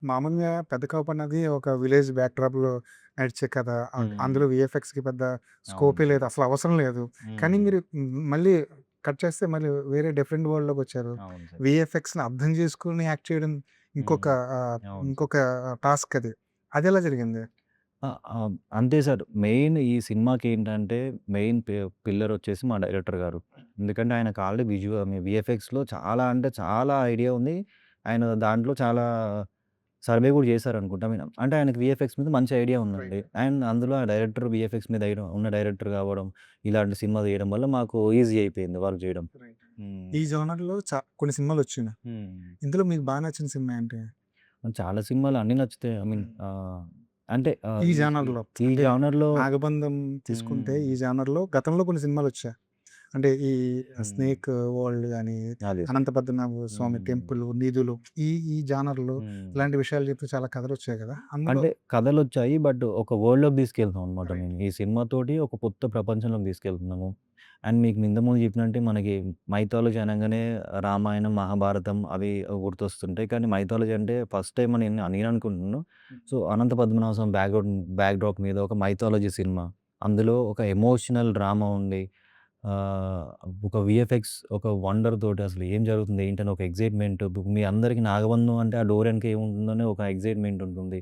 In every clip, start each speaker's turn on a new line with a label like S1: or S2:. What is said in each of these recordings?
S1: మామూలుగా 'పెద్ద కాపు' అన్నది ఒక విలేజ్ బ్యాక్‌డ్రాప్‌లో నడిచే కథ.
S2: హ్మ్.
S1: అందులో వీఎఫ్ఎక్స్‌కి పెద్ద
S2: అవును.
S1: స్కోపే లేదు. అసలు అవసరం లేదు. కానీ
S2: హ్మ్.
S1: మీరు మళ్ళీ కట్ చేస్తే మళ్ళీ వేరే డిఫరెంట్ వరల్డ్‌లోకొచ్చారు.
S2: అవును సార్.
S1: వీఎఫ్ఎక్స్‌ని అర్థం చేసుకొని యాక్ట్ చేయడం ఇంకొక
S2: హ్మ్.
S1: ఆహ్,
S2: అవును సార్.
S1: ఇంకొక టాస్క్ అది. అదెలా జరిగింది?
S2: ఆ! అంతే సార్. మెయిన్ ఈ సినిమాకేంటంటే మెయిన్ పిల్లర్ వచ్చేసి మా డైరెక్టర్ గారు. ఎందుకంటే ఆయనకు ఆల్రెడీ వీఎఫ్ఎక్స్‌లో చాలా అంటే చాలా ఐడియా ఉంది. ఆయన దాంట్లో చాలా సర్వే గూడా చేశారనుకుంటా. అంటే ఆయనకి వీఎఫ్ఎక్స్ మీద మంచి ఐడియా ఉందండి.
S1: రైట్.
S2: అండ్ అందులో ఆ డైరెక్టర్ వీఎఫ్ఎక్స్ మీద ఐడియా ఉన్న డైరెక్టర్ కావడం, ఇలాంటి సినిమా తీయడం వల్ల మాకు ఈజీ అయిపోయింది వర్క్ జేయడం.
S1: రైట్.
S2: హ్మ్.
S1: ఈ జోనర్‌లో కొన్ని సినిమాలొచ్చినాయి.
S2: హ్మ్.
S1: ఇందులో మీకు బాగా నచ్చిన సినిమా ఏంటి?
S2: చాలా సినిమాలు అన్నీ నచ్చుతాయి. అంటే
S1: ఈ
S2: ఈ ఈ
S1: జోనర్‌లో
S2: ఈ
S1: అంటే
S2: జానర్‌లో
S1: 'నాగబంధం' తీసుకుంటే
S2: హ్మ్.
S1: ఈ జోనర్‌లో గతంలో కొన్ని సినిమాలొచ్చాయి. అంటే ఈ
S2: హ్మ్.
S1: 'స్నేక్ వరల్డ్' గాని,
S2: అదే సార్.
S1: 'అనంత పద్మనాభ స్వామి
S2: హ్మ్.
S1: టెంపుల్', 'నిధులు' ఈ జానర్‌లో
S2: హ్మ్.
S1: ఇలాంటి విషయాలు చెప్తూ చాలా కథలొచ్చాయి గదా! అందులో
S2: అంటే కథలొచ్చాయి. బట్ ఒక వరల్డ్‌లోకి తీసుకెళ్తున్నాం అనమాట
S1: రైట్.
S2: మేము. ఈ సినిమాతోటి ఒక కొత్త ప్రపంచంలోకి తీసుకెళ్తున్నాము. అండ్ మీకు ఇంతకుముందు చెప్పినట్టే మనకి మైథాలజీ అనంగానే రామాయణం, మహాభారతం అవి గుర్తొస్తుంటాయి. కానీ మైథాలజీ అంటే ఫస్ట్ టైమ్ అని నేను అనుకుంటున్నాను. సో, అనంత పద్మనాభ స్వామి బ్యాక్‌డ్రాప్ మీద ఒక మైథాలజీ సినిమా. అందులో ఒక ఎమోషనల్ డ్రామా ఉండి ఆహ్, ఒక వీఎఫ్ఎక్స్ ఒక వండర్ తోటి అసలు ఏం జరుగుతుంది ఏంటని ఒక ఎక్సైట్‌మెంట్ మీ అందరికి నాగబంధం అంటే ఆ డోర్ ఎనక ఏముంటుందని ఒక ఎక్సైట్‌మెంట్ ఉంటుంది.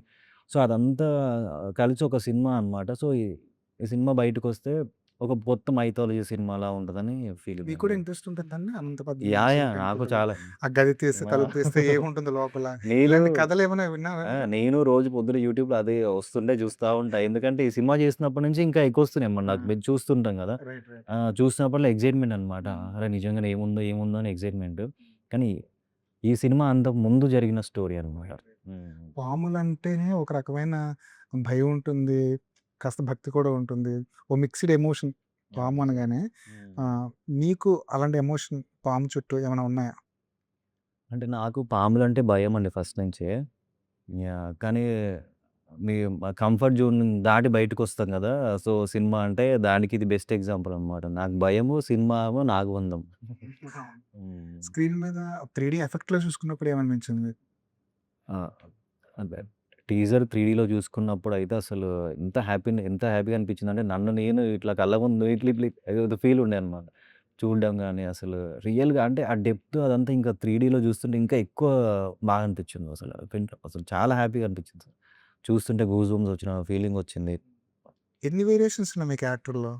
S2: సో, అదంతా కలిసి ఒక సినిమా అనమాట. సో, ఈ సినిమా బయటకొస్తే ఒక కొత్త మైథాలజీ సినిమాలా ఉంటదని
S1: మీకు
S2: ఫీలింగ్
S1: కూడా
S2: అండి.
S1: ఇంట్రెస్ట్ ఉంటుందండి 'అనంత పద్మనాభ స్వామి
S2: నాకు
S1: టెంపుల్'?
S2: చాలా
S1: ఆ గది తీస్తే,
S2: ఆ!
S1: తలుపు తీస్తే ఏముంటుందో లోపల?
S2: నేను
S1: ఇలాంటి కథలేమైనా విన్నారా?
S2: నేను రోజు పొద్దున యూట్యూబ్‌లో అదే వస్తుంటే చూస్తా ఉంటా. ఎందుకంటే ఈ సినిమా చేసినప్పటి నుంచి ఇంకా ఎక్కువొస్తున్నాయి మరి
S1: ఆ!
S2: నాకు. మేము చూస్తుంటాం గదా!
S1: రైట్. రైట్.
S2: చూసినప్పుడల్లా ఎక్సైట్‌మెంట్ అనమాట.
S1: హ్మ్.
S2: అరే! నిజంగానే ఏముందో, ఏముందో అని ఎక్సైట్‌మెంట్. కానీ ఈ సినిమా అంతకు ముందు జరిగిన స్టోరీ అనమాట.
S1: రైట్. రైట్.
S2: హ్మ్.
S1: పాములంటేనే ఒక రకమైన భయం ఉంటుంది. కాస్త భక్తి కూడా ఉంటుంది. ఓ మిక్స్‌డ్ ఎమోషన్ పాము
S2: అవును సార్.
S1: అనగానే.
S2: హ్మ్.
S1: మీకు అలాంటి ఎమోషన్ పాము చుట్టూ ఏమైనా ఉన్నాయా?
S2: అంటే నాకు పాములంటే భయమండి ఫస్ట్ నుంచే. కానీ మీ కంఫర్ట్ జోన్ దాటి బయటకొస్తాం గదా! సో, సినిమా అంటే దానికి ఇది బెస్ట్ ఎగ్జాంపుల్ అనమాట. నాకు భయము, సినిమా ఏమో నాగబంధం.
S1: అవును.
S2: హ్మ్.
S1: స్క్రీన్ మీద 3 ఎఫెక్ట్‌లో చూసుకున్నప్పుడు ఏమనిపించింది మీకు?
S2: ఆ! అదే టీజర్ 3డీలో చూసుకున్నప్పుడైతే అసలు ఎంత హ్యాపీగా అనిపించిందంటే నన్ను నేను ఇట్లా కళ్ళ ముందు ఇట్లా ఏదో ఫీల్ ఉండే అనమాట. చూడడం గాని అసలు రియల్‌గా అంటే ఆ డెప్త్ అదంతా ఇంకా 3డీలో చూస్తుంటే ఇంకా ఎక్కువ బాగా అనిపించింది అసలు. అసలు చాలా హ్యాపీగా అనిపించింది. చూస్తుంటే గూస్ బంప్స్ వచ్చిన ఫీలింగ్ వచ్చింది.
S1: ఎన్ని వేరియేషన్స్ ఉన్నాయి మీ క్యారెక్టర్‌లో?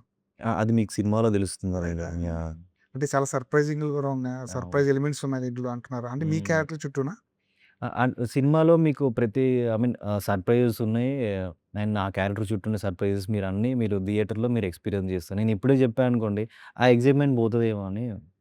S2: అది మీకు సినిమాలో తెలుస్తుంది అది.
S1: రైటా?
S2: యాహ్!
S1: అంటే చాలా సర్ప్రైజింగ్‌గా కూడా ఉన్నాయి.
S2: అవును.
S1: సర్ప్రైజ్ ఎలిమెంట్స్ ఉన్నాయి దీంట్లో అంటున్నారు. అంటే మీ
S2: హ్మ్.
S1: క్యారెక్టర్ చుట్టూనా?
S2: సినిమాలో మీకు ప్రతి సర్‌ప్రైజెస్ ఉన్నాయి. అండ్ నా క్యారెక్టర్ చుట్టూ ఉన్న సర్‌ప్రైజెస్ మీరు థియేటర్‌లో మీరు ఎక్స్‌పీరియన్స్ చేస్తారు. నేను ఇప్పుడే చెప్పాననుకోండి, ఆ ఎక్సైట్‌మెంట్ పోతదేమో అని